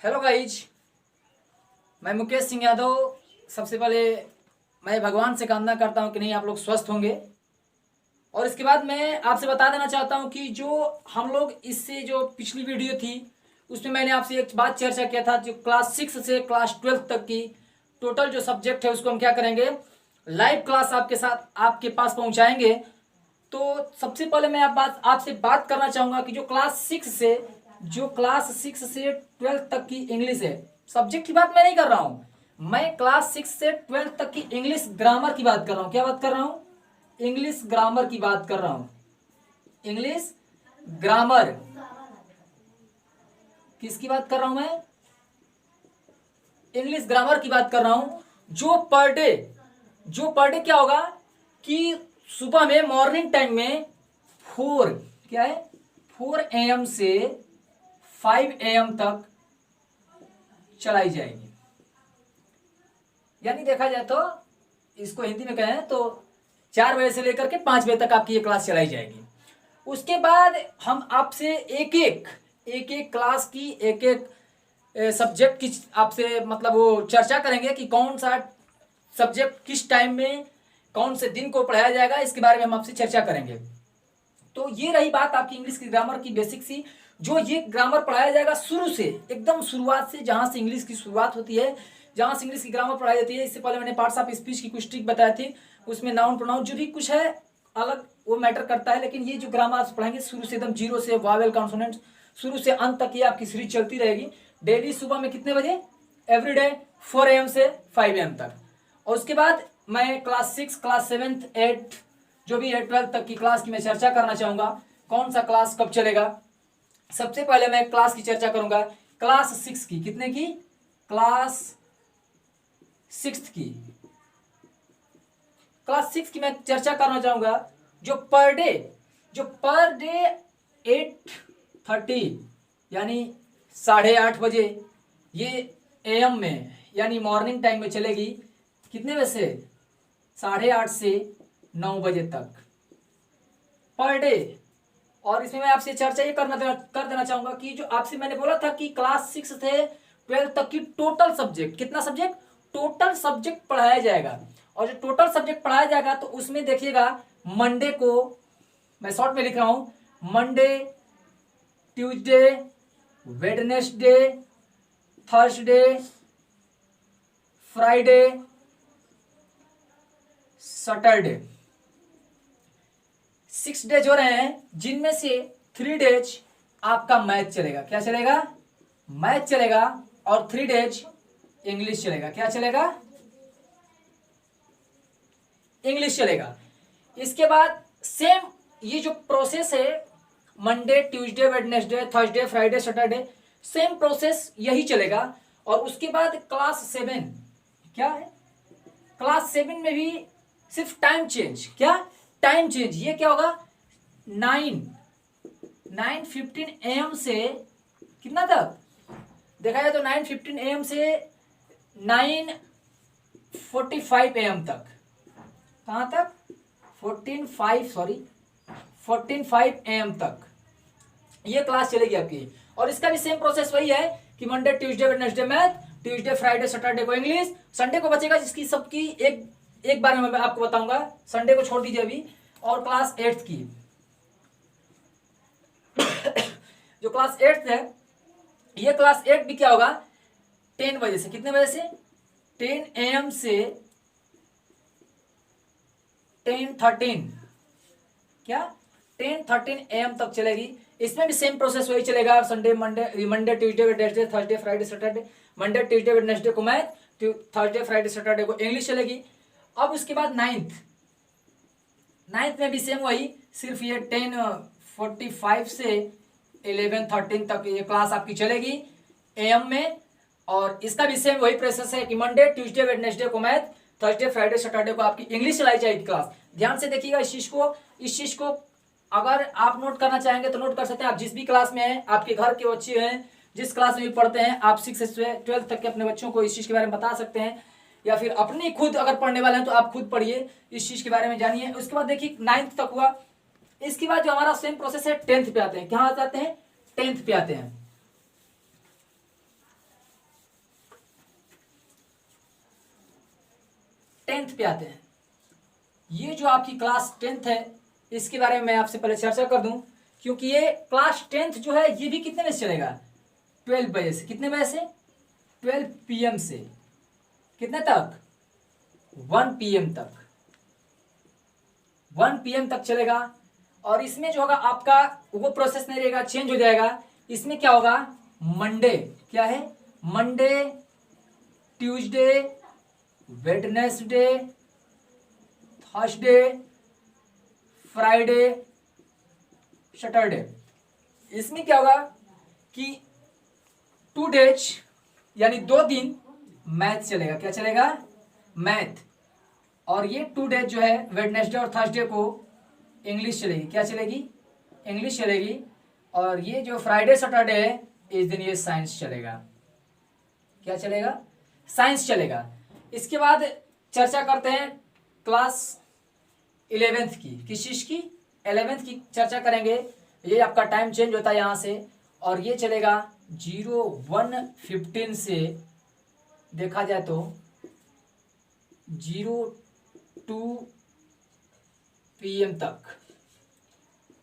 Hello guys, मैं मुकेश सिंह यादव। सबसे पहले मैं भगवान से कामना करता हूँ कि नहीं आप लोग स्वस्थ होंगे। और इसके बाद मैं आपसे बता देना चाहता हूँ कि जो हम लोग इससे जो पिछली वीडियो थी उसमें मैंने आपसे एक बात चर्चा किया था, जो क्लास 6 से क्लास 12 तक की टोटल जो सब्जेक्ट है उसको हम क्या करेंगे, लाइव क्लास आपके साथ आपके पास पहुँचाएंगे। तो सबसे पहले मैं आपसे बात करना चाहूँगा कि जो क्लास 6 से 12 तक की इंग्लिश है, सब्जेक्ट की बात मैं नहीं कर रहा हूँ। मैं क्लास 6 से 12 तक की इंग्लिश ग्रामर की बात कर रहा हूँ। क्या बात कर रहा हूँ? इंग्लिश ग्रामर की बात कर रहा हूँ। इंग्लिश ग्रामर किसकी बात कर रहा हूँ मैं? इंग्लिश ग्रामर की बात कर रहा हूँ। जो पर डे क्या होगा कि सुबह में मॉर्निंग टाइम में 4 AM से 5 AM तक चलाई जाएगी। यानी देखा जाए तो इसको हिंदी में कहें तो 4 बजे से लेकर के 5 बजे तक आपकी ये क्लास चलाई जाएगी। उसके बाद हम आपसे एक एक क्लास की एक एक सब्जेक्ट की आपसे मतलब वो चर्चा करेंगे कि कौन सा सब्जेक्ट किस टाइम में कौन से दिन को पढ़ाया जाएगा, इसके बारे में हम आपसे चर्चा करेंगे। तो ये रही बात आपकी इंग्लिश की ग्रामर की बेसिक सी। जो ये ग्रामर पढ़ाया जाएगा शुरू से, एकदम शुरुआत से, जहां से इंग्लिश की शुरुआत होती है, जहां से इंग्लिश की ग्रामर पढ़ाई जाती है। इससे पहले मैंने पार्ट्स ऑफ स्पीच की कुछ ट्रिक बताई थी, उसमें नाउन प्रोनाउन जो भी कुछ है अलग वो मैटर करता है। लेकिन ये जो ग्रामर आप पढ़ाएंगे शुरू से एकदम जीरो से वावेल कॉन्सोनेंट्स शुरू से अंत तक ये आपकी सीरीज चलती रहेगी। डेली सुबह में कितने बजे? एवरीडे 4 AM से 5 AM तक। और उसके बाद मैं क्लास 6, क्लास 7, 8 जो भी है 12 तक की क्लास की मैं चर्चा करना चाहूंगा। कौन सा क्लास कब चलेगा? सबसे पहले मैं क्लास की चर्चा करूंगा क्लास 6 की। कितने की? क्लास 6 की। क्लास 6 की मैं चर्चा करना चाहूंगा। जो पर डे 8:30 यानी 8:30 बजे ये AM में यानी मॉर्निंग टाइम में चलेगी। कितने बजे से? 8:30 से 9 बजे तक पर डे। और इसमें मैं आपसे चर्चा ये कर देना चाहूंगा कि जो आपसे मैंने बोला था कि क्लास 6 से 12 तक की टोटल सब्जेक्ट, कितना सब्जेक्ट? टोटल सब्जेक्ट पढ़ाया जाएगा। और जो टोटल सब्जेक्ट पढ़ाया जाएगा तो उसमें देखिएगा, मंडे को मैं शॉर्ट में लिख रहा हूं, Monday, Tuesday, Wednesday, Thursday, Friday, Saturday, 6 days हो रहे हैं, जिनमें से 3 डेज आपका मैथ चलेगा। क्या चलेगा? मैथ चलेगा। और 3 डेज इंग्लिश चलेगा। क्या चलेगा? इंग्लिश चलेगा। इसके बाद सेम ये जो प्रोसेस है, Monday, Tuesday, Wednesday, Thursday, Friday, Saturday, same process यही चलेगा। और उसके बाद क्लास 7 क्या है? क्लास 7 में भी सिर्फ टाइम चेंज। क्या? Time change. ये क्या होगा? 9:15 AM से कितना तक देखा जाए तो 9:15 AM से 9:45 AM तक। कहां तक? 14:05 AM तक ये क्लास चलेगी आपकी। और इसका भी सेम प्रोसेस वही है कि Monday, Tuesday, Wednesday math, Tuesday, Friday, Saturday को इंग्लिश, संडे को बचेगा जिसकी सबकी एक बार में मैं आपको बताऊंगा। संडे को छोड़ दीजिए अभी। और क्लास 8 की जो क्लास 8 है, ये क्लास 8 भी क्या होगा? 10 बजे से कितने बजे से? 10 AM से 10:13 क्या? 10:13 AM तक चलेगी। इसमें भी सेम प्रोसेस वही चलेगा। Sunday, Monday, Tuesday, Wednesday, Thursday, Friday, Saturday, Monday, Tuesday, Wednesday को मैथ, थर्सडे, फ्राइडे, सैटरडे को इंग्लिश चलेगी। अब उसके बाद नाइन्थ में भी सेम वही, सिर्फ ये 10:45 से 11:13 तक ये क्लास आपकी चलेगी AM में। और इसका भी सेम वही प्रोसेस है कि मंडे, ट्यूसडे, वेडनेसडे को मैथ, थर्सडे, फ्राइडे, सैटरडे को आपकी इंग्लिश चलाई जाएगी क्लास। ध्यान से देखिएगा इस चीज को अगर आप नोट करना चाहेंगे तो नोट कर सकते हैं। आप जिस भी क्लास में हैं, आपके घर के बच्चे हैं, जिस क्लास में भी पढ़ते हैं, आप 6 से 12 तक के अपने बच्चों को इस चीज के बारे में बता सकते हैं। या फिर अपनी खुद अगर पढ़ने वाले हैं तो आप खुद पढ़िए, इस चीज के बारे में जानिए। उसके बाद देखिए 9th तक हुआ। इसके बाद जो हमारा सेम प्रोसेस है 10th पे आते हैं। कहाँ जाते हैं? 10th पे आते हैं। 10th पे आते हैं। ये जो आपकी क्लास 10th है इसके बारे में मैं आपसे पहले चर्चा कर दूं, क्योंकि ये क्लास 10th जो है ये भी कितने बजे चलेगा, 12 बजे से। कितने बजे से? 12 PM से कितने तक? 1 PM तक। 1 PM तक चलेगा। और इसमें जो होगा आपका वो प्रोसेस नहीं रहेगा, चेंज हो जाएगा। इसमें क्या होगा, मंडे, क्या है, Monday, Tuesday, Wednesday, Thursday, Friday, Saturday. इसमें क्या होगा कि 2 डेज यानी 2 दिन मैथ चलेगा। क्या चलेगा? मैथ। और ये 2 डेज जो है वेडनेसडे और थर्सडे को इंग्लिश चलेगी। क्या चलेगी? इंग्लिश चलेगी। और ये जो फ्राइडे सैटरडे है इस दिन ये साइंस चलेगा। क्या चलेगा? साइंस चलेगा। इसके बाद चर्चा करते हैं क्लास 11th की। किस चीज की? 11th की चर्चा करेंगे। ये आपका टाइम चेंज होता है यहाँ से, और ये चलेगा 01:15 से देखा जाए तो 02 PM तक।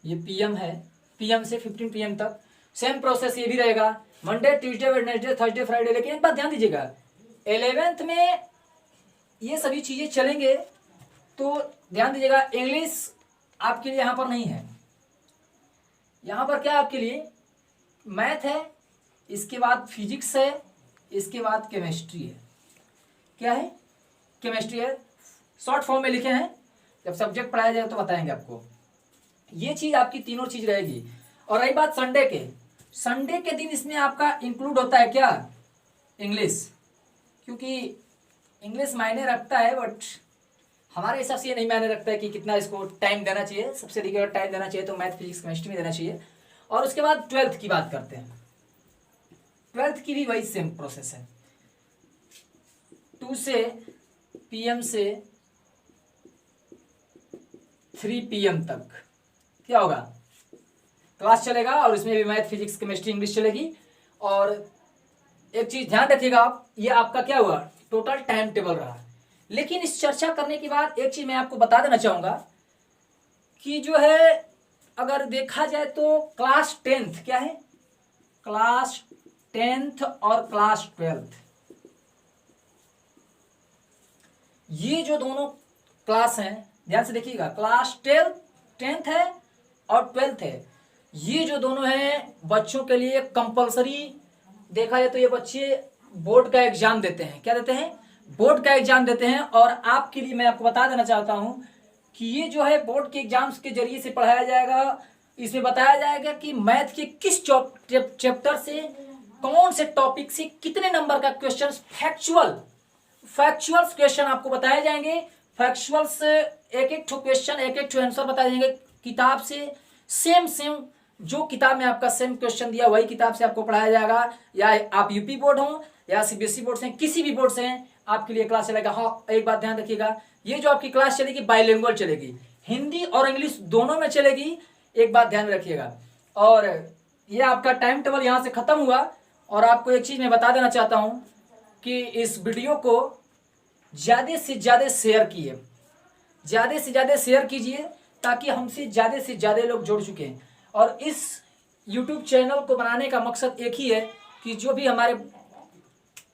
ये PM है, PM से 15 PM तक। सेम प्रोसेस ये भी रहेगा, Monday, Tuesday, Wednesday, Thursday, Friday. लेकिन एक बात ध्यान दीजिएगा, 11th में ये सभी चीजें चलेंगे, तो ध्यान दीजिएगा इंग्लिश आपके लिए यहाँ पर नहीं है। यहाँ पर क्या आपके लिए मैथ है, इसके बाद फिजिक्स है, इसके बाद केमिस्ट्री है। क्या है? केमिस्ट्री है। शॉर्ट फॉर्म में लिखे हैं, जब सब्जेक्ट पढ़ाया जाए तो बताएंगे आपको। ये चीज आपकी तीनों चीज रहेगी। और रही बात संडे के, संडे के दिन इसमें आपका इंक्लूड होता है क्या? इंग्लिश। क्योंकि इंग्लिश मायने रखता है, बट हमारे हिसाब से ये नहीं मायने रखता है कि कितना इसको टाइम देना चाहिए। सबसे अधिक अगर टाइम देना चाहिए तो मैथ, फिजिक्स, केमिस्ट्री में देना चाहिए। और उसके बाद 12th की बात करते हैं। 12th की भी वही सेम प्रोसेस है, 2 से PM से 3 PM तक क्या होगा, क्लास चलेगा। और इसमें भी मैथ, फिजिक्स, केमिस्ट्री, इंग्लिश चलेगी। और एक चीज ध्यान रखिएगा आप, ये आपका क्या हुआ, टोटल टाइम टेबल रहा। लेकिन इस चर्चा करने के बाद एक चीज मैं आपको बता देना चाहूंगा कि जो है अगर देखा जाए तो क्लास 10th क्या है, क्लास 10th और क्लास 12th, ये जो दोनों क्लास हैं ध्यान से देखिएगा, क्लास 10th है और 12th है। ये जो दोनों हैं बच्चों के लिए कंपलसरी देखा जाए तो ये बच्चे बोर्ड का एग्जाम देते हैं। क्या देते हैं? बोर्ड का एग्जाम देते हैं। और आपके लिए मैं आपको बता देना चाहता हूं कि ये जो है बोर्ड के एग्जाम्स के जरिए से पढ़ाया जाएगा। इसमें बताया जाएगा कि मैथ के किस चैप्टर से, कौन से टॉपिक से कितने नंबर का क्वेश्चन, फैक्चुअल क्वेश्चन आपको बताए जाएंगे। फैक्चुअल से एक क्वेश्चन, एक आंसर बताए जाएंगे किताब से। सेम जो किताब में आपका सेम क्वेश्चन दिया वही किताब से आपको पढ़ाया जाएगा। या आप यूपी बोर्ड हो या CBSE बोर्ड से, किसी भी बोर्ड से आपके लिए क्लास चलेगा। हाँ, एक बात ध्यान रखिएगा, ये जो आपकी क्लास चलेगी बाइलिंगुअल चलेगी, हिंदी और इंग्लिश दोनों में चलेगी। एक बात ध्यान रखिएगा। और ये आपका टाइम टेबल यहाँ से खत्म हुआ। और आपको एक चीज मैं बता देना चाहता हूँ कि इस वीडियो को ज्यादा से ज्यादा शेयर कीजिए, ज्यादा से ज्यादा शेयर कीजिए, ताकि हमसे ज्यादा से ज्यादा लोग जुड़ चुके हैं। और इस YouTube चैनल को बनाने का मकसद एक ही है कि जो भी हमारे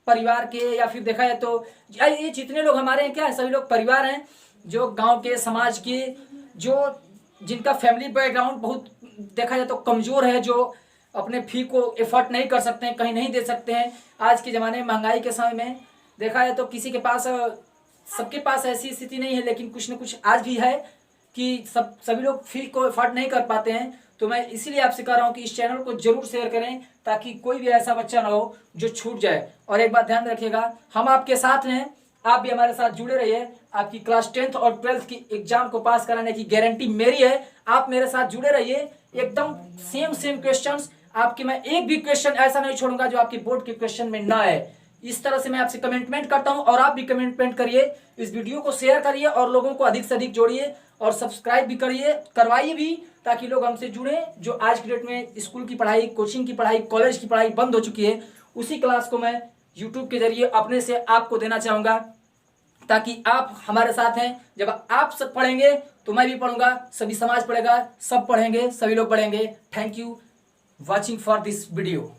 परिवार के, या फिर देखा जाए तो ये जितने लोग हमारे हैं क्या है, सभी लोग परिवार हैं, जो गांव के, समाज के, जो जिनका फैमिली बैकग्राउंड बहुत देखा जाए तो कमजोर है, जो अपने फी को एफर्ट नहीं कर सकते हैं, कहीं नहीं दे सकते हैं। आज के ज़माने में, महंगाई के समय में देखा जाए तो किसी के पास, सबके पास ऐसी स्थिति नहीं है, लेकिन कुछ न कुछ आज भी है कि सभी लोग फी को एफर्ट नहीं कर पाते हैं। तो मैं इसीलिए आपसे कह रहा हूँ कि इस चैनल को जरूर शेयर करें, ताकि कोई भी ऐसा बच्चा ना हो जो छूट जाए। और एक बात ध्यान रखिएगा, हम आपके साथ हैं, आप भी हमारे साथ जुड़े रहिए। आपकी क्लास 10th और 12th की एग्जाम को पास कराने की गारंटी मेरी है। आप मेरे साथ जुड़े रहिए, एकदम सेम क्वेश्चंस आपके, मैं एक भी क्वेश्चन ऐसा नहीं छोड़ूंगा जो आपके बोर्ड के क्वेश्चन में ना आए। इस तरह से मैं आपसे कमिटमेंट करता हूं, और आप भी कमिटमेंट करिए, इस वीडियो को शेयर करिए और लोगों को अधिक से अधिक जोड़िए, और सब्सक्राइब भी करिए, करवाइए भी, ताकि लोग हमसे जुड़े। जो आज की डेट में स्कूल की पढ़ाई, कोचिंग की पढ़ाई, कॉलेज की पढ़ाई बंद हो चुकी है, उसी क्लास को मैं यूट्यूब के जरिए अपने से आपको देना चाहूँगा। ताकि आप हमारे साथ हैं। जब आप सब पढ़ेंगे तो मैं भी पढ़ूंगा, सभी समाज पढ़ेगा, सब पढ़ेंगे, सभी लोग पढ़ेंगे। Thank you watching for this video.